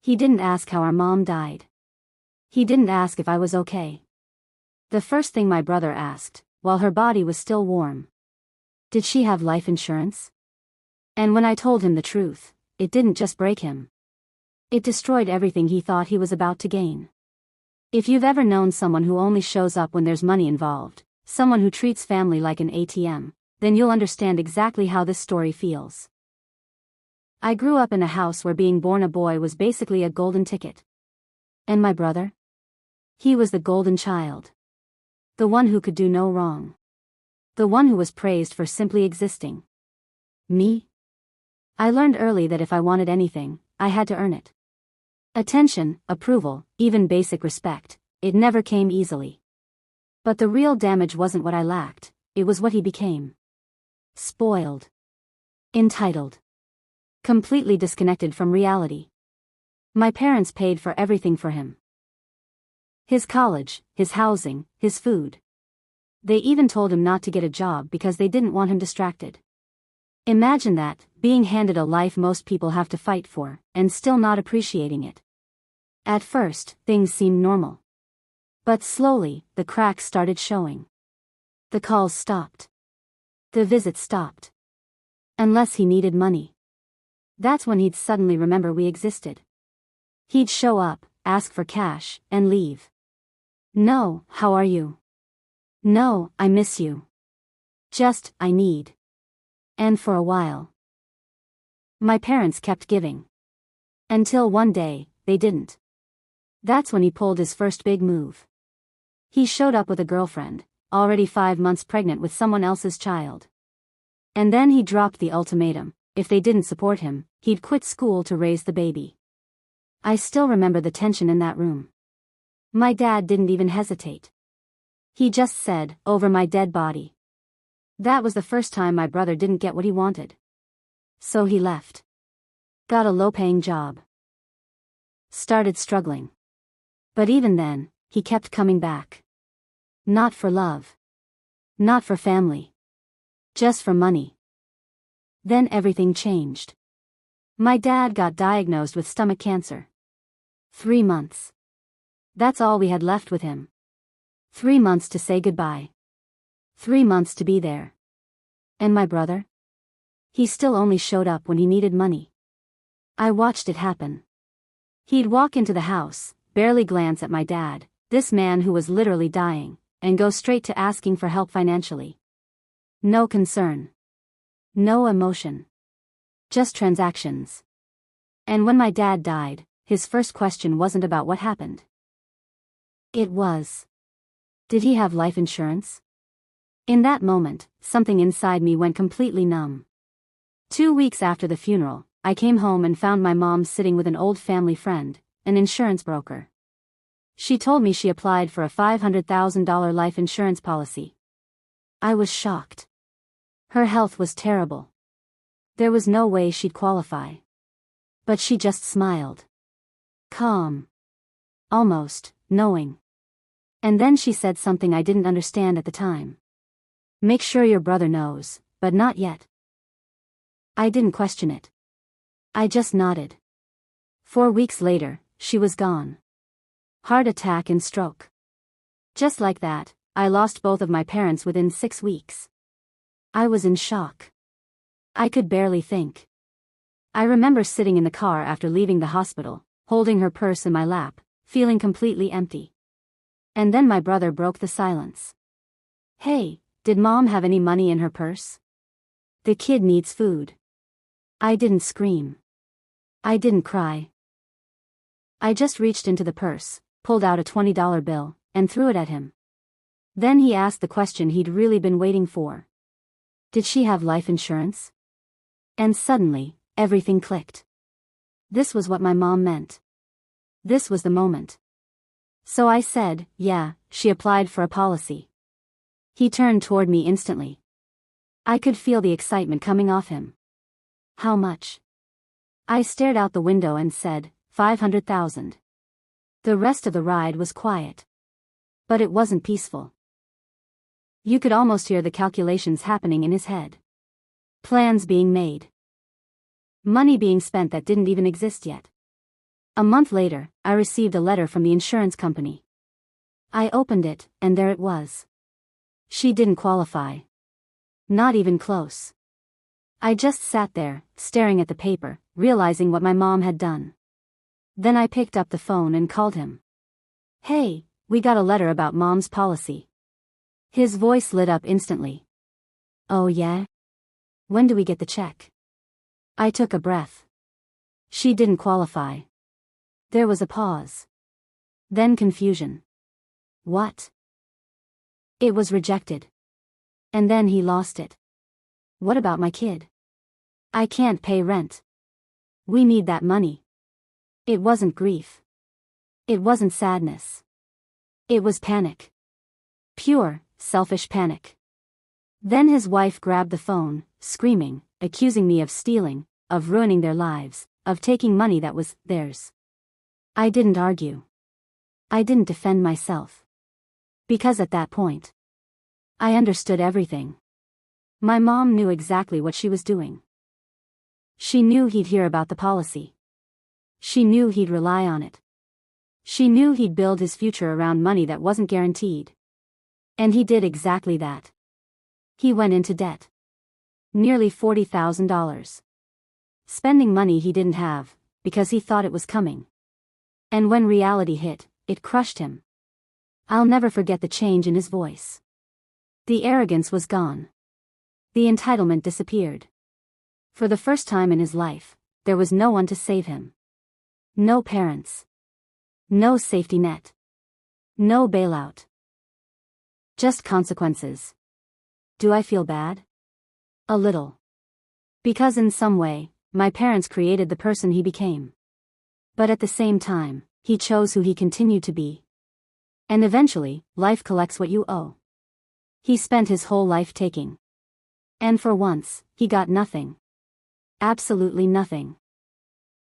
He didn't ask how our mom died. He didn't ask if I was okay. The first thing my brother asked, while her body was still warm, did she have life insurance? And when I told him the truth, it didn't just break him. It destroyed everything he thought he was about to gain. If you've ever known someone who only shows up when there's money involved, someone who treats family like an ATM, then you'll understand exactly how this story feels. I grew up in a house where being born a boy was basically a golden ticket. And my brother? He was the golden child. The one who could do no wrong. The one who was praised for simply existing. Me? I learned early that if I wanted anything, I had to earn it. Attention, approval, even basic respect, it never came easily. But the real damage wasn't what I lacked, it was what he became. Spoiled. Entitled. Completely disconnected from reality. My parents paid for everything for him. His college, his housing, his food. They even told him not to get a job because they didn't want him distracted. Imagine that, being handed a life most people have to fight for, and still not appreciating it. At first, things seemed normal. But slowly, the cracks started showing. The calls stopped. The visits stopped. Unless he needed money. That's when he'd suddenly remember we existed. He'd show up, ask for cash, and leave. No, how are you? No, I miss you. Just, I need. And for a while. My parents kept giving. Until one day, they didn't. That's when he pulled his first big move. He showed up with a girlfriend, already 5 months pregnant with someone else's child. And then he dropped the ultimatum, if they didn't support him, he'd quit school to raise the baby. I still remember the tension in that room. My dad didn't even hesitate. He just said, over my dead body. That was the first time my brother didn't get what he wanted. So he left. Got a low-paying job. Started struggling. But even then, he kept coming back. Not for love. Not for family. Just for money. Then everything changed. My dad got diagnosed with stomach cancer. 3 months. That's all we had left with him. 3 months to say goodbye. 3 months to be there. And my brother? He still only showed up when he needed money. I watched it happen. He'd walk into the house, barely glance at my dad, this man who was literally dying, and go straight to asking for help financially. No concern. No emotion. Just transactions. And when my dad died, his first question wasn't about what happened. It was, did he have life insurance? In that moment, something inside me went completely numb. 2 weeks after the funeral, I came home and found my mom sitting with an old family friend, an insurance broker. She told me she applied for a $500,000 life insurance policy. I was shocked. Her health was terrible. There was no way she'd qualify. But she just smiled. Calm. Almost, knowing. And then she said something I didn't understand at the time. Make sure your brother knows, but not yet. I didn't question it. I just nodded. 4 weeks later, she was gone. Heart attack and stroke. Just like that, I lost both of my parents within 6 weeks. I was in shock. I could barely think. I remember sitting in the car after leaving the hospital, holding her purse in my lap, feeling completely empty. And then my brother broke the silence. Hey, did Mom have any money in her purse? The kid needs food. I didn't scream. I didn't cry. I just reached into the purse, pulled out a $20 bill, and threw it at him. Then he asked the question he'd really been waiting for. Did she have life insurance? And suddenly, everything clicked. This was what my mom meant. This was the moment. So I said, yeah, she applied for a policy. He turned toward me instantly. I could feel the excitement coming off him. How much? I stared out the window and said, 500,000. The rest of the ride was quiet. But it wasn't peaceful. You could almost hear the calculations happening in his head. Plans being made. Money being spent that didn't even exist yet. A month later, I received a letter from the insurance company. I opened it, and there it was. She didn't qualify. Not even close. I just sat there, staring at the paper, realizing what my mom had done. Then I picked up the phone and called him. "Hey, we got a letter about Mom's policy." His voice lit up instantly. "Oh yeah? When do we get the check?" I took a breath. She didn't qualify. There was a pause. Then confusion. What? It was rejected. And then he lost it. What about my kid? I can't pay rent. We need that money. It wasn't grief. It wasn't sadness. It was panic. Pure, selfish panic. Then his wife grabbed the phone, screaming, accusing me of stealing, of ruining their lives, of taking money that was theirs. I didn't argue. I didn't defend myself. Because at that point, I understood everything. My mom knew exactly what she was doing. She knew he'd hear about the policy. She knew he'd rely on it. She knew he'd build his future around money that wasn't guaranteed. And he did exactly that. He went into debt. Nearly $40,000. Spending money he didn't have, because he thought it was coming. And when reality hit, it crushed him. I'll never forget the change in his voice. The arrogance was gone. The entitlement disappeared. For the first time in his life, there was no one to save him. No parents. No safety net. No bailout. Just consequences. Do I feel bad? A little. Because in some way, my parents created the person he became. But at the same time, he chose who he continued to be. And eventually, life collects what you owe. He spent his whole life taking. And for once, he got nothing. Absolutely nothing.